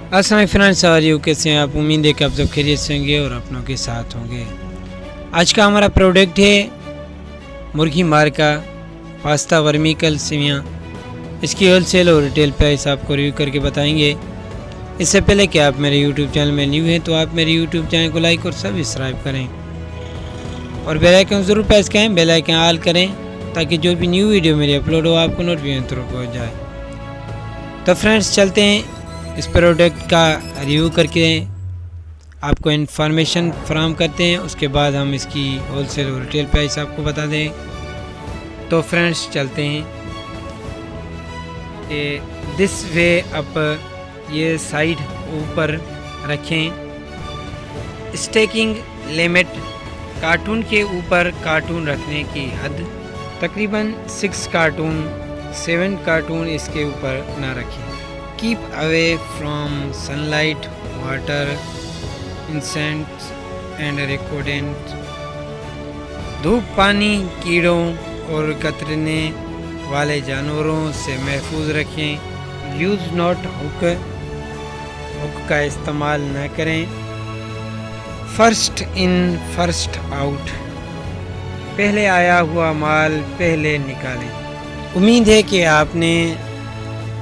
अस्सलाम फ्रेंड्स, और यू कैसे हैं आप? उम्मीद है कि आप सब खैरियत से होंगे और अपनों के साथ होंगे। आज का हमारा प्रोडक्ट है मुर्गी मार का पास्ता वर्मिकल सेवियाँ। इसकी होलसेल और रिटेल प्राइस आपको रिव्यू करके बताएंगे। इससे पहले कि आप मेरे यूट्यूब चैनल में न्यू हैं तो आप मेरे यूट्यूब चैनल को लाइक और सब्सक्राइब करें और बेल आइकन ज़रूर प्रेस करें, बेल आइकन ऑल करें ताकि जो भी न्यू वीडियो मेरी अपलोड हो आपको नोटिफिकेशन थ्रू पहुँच जाए। तो फ्रेंड्स चलते हैं इस प्रोडक्ट का रिव्यू करके आपको इन्फॉर्मेशन फराहम करते हैं, उसके बाद हम इसकी होलसेल और रिटेल प्राइस आपको बता दें। तो फ्रेंड्स चलते हैं दिस वे अप, ये साइड ऊपर रखें। स्टेकिंग लिमिट, कार्टून के ऊपर कार्टून रखने की हद तकरीबन 6 कार्टून, 7 कार्टून इसके ऊपर ना रखें। Keep away from sunlight, water, insects and rodent. धूप, पानी, कीड़ों और कतरने वाले जानवरों से महफूज रखें। यूज़ नॉट हुक, हुक का इस्तेमाल न करें। फर्स्ट इन फर्स्ट आउट, पहले आया हुआ माल पहले निकालें। उम्मीद है कि आपने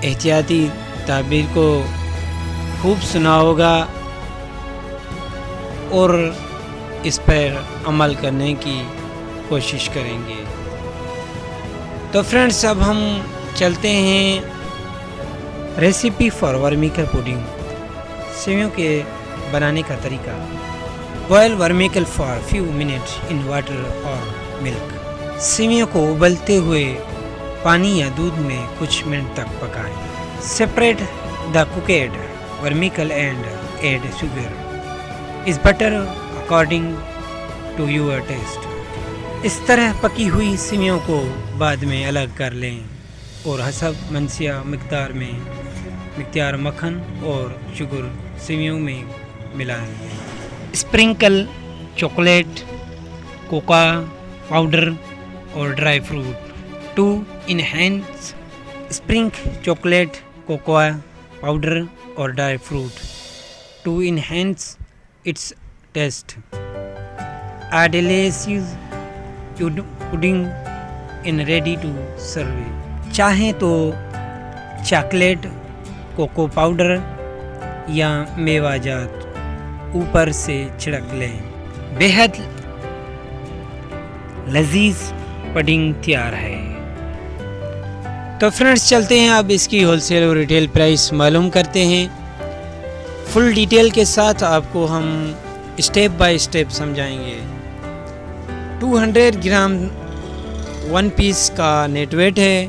एहतियाती ताबीर को खूब सुना होगा और इस पर अमल करने की कोशिश करेंगे। तो फ्रेंड्स अब हम चलते हैं रेसिपी फॉर वर्मिकल पुडिंग, सेवियों के बनाने का तरीका। Boil vermicelli for few minutes in water और मिल्क। सेवियों को उबलते हुए पानी या दूध में कुछ मिनट तक पकाएं। Separate the cooked vermicelli and add sugar is butter according to your taste. इस तरह पकी हुई सेवियों को बाद में अलग कर लें और हसब मनसिया मिक़दार मक्खन और शुगर सेवियों में मिलाएं। स्प्रिंकल चॉकलेट, कोका पाउडर और dry fruit to enhance. Sprinkle chocolate, cocoa powder और dry fruit to enhance its taste. A delicious pudding in ready to serve। चाहें तो चॉकलेट, कोको पाउडर या मेवाजात ऊपर से छिड़क लें। बेहद लजीज पुडिंग तैयार है। तो फ्रेंड्स चलते हैं अब इसकी होलसेल और रिटेल प्राइस मालूम करते हैं। फुल डिटेल के साथ आपको हम स्टेप बाय स्टेप समझाएंगे। 200 ग्राम 1 पीस का नेट वेट है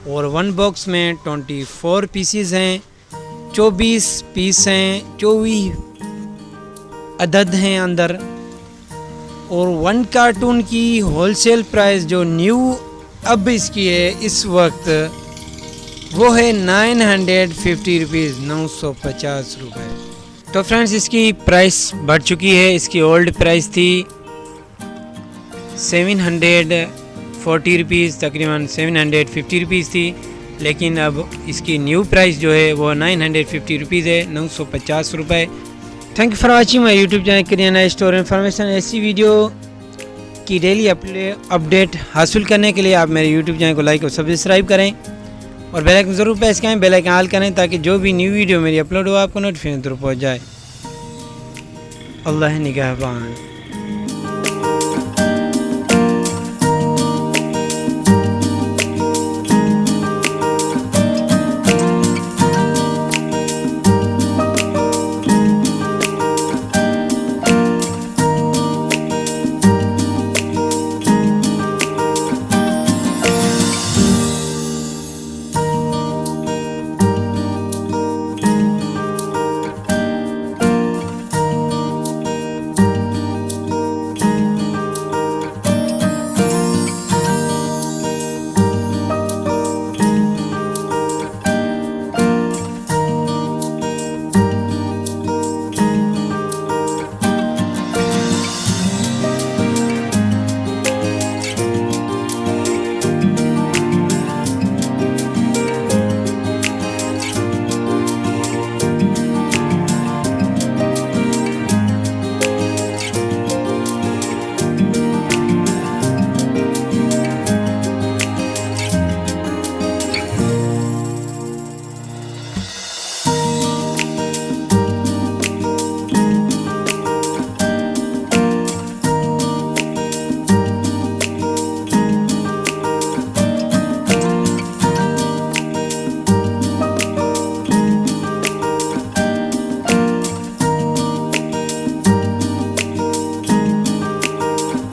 और 1 बॉक्स में 24 पीसीज हैं, 24 पीस हैं, 24 अदद हैं अंदर। और 1 कार्टून की होलसेल प्राइस जो न्यू अब इसकी है इस वक्त वो है 950 रुपीज़, 950 रुपये। तो फ्रेंड्स इसकी प्राइस बढ़ चुकी है। इसकी ओल्ड प्राइस थी 740 रुपीज़, तकरीबन 750 रुपीज़ थी, लेकिन अब इसकी न्यू प्राइस जो है वो 950 रुपीज़ है, 950 रुपये। Thank you for watching my YouTube channel kirana store information. ऐसी वीडियो की डेली अपडेट हासिल करने के लिए आप मेरे यूट्यूब चैनल को लाइक और सब्सक्राइब करें और बेल आइकन ज़रूर प्रेस करें, बेल आइकन ऑल करें ताकि जो भी न्यू वीडियो मेरी अपलोड हो आपको नोटिफिकेशन थ्रू पहुँच जाए। अल्लाह निगहबान।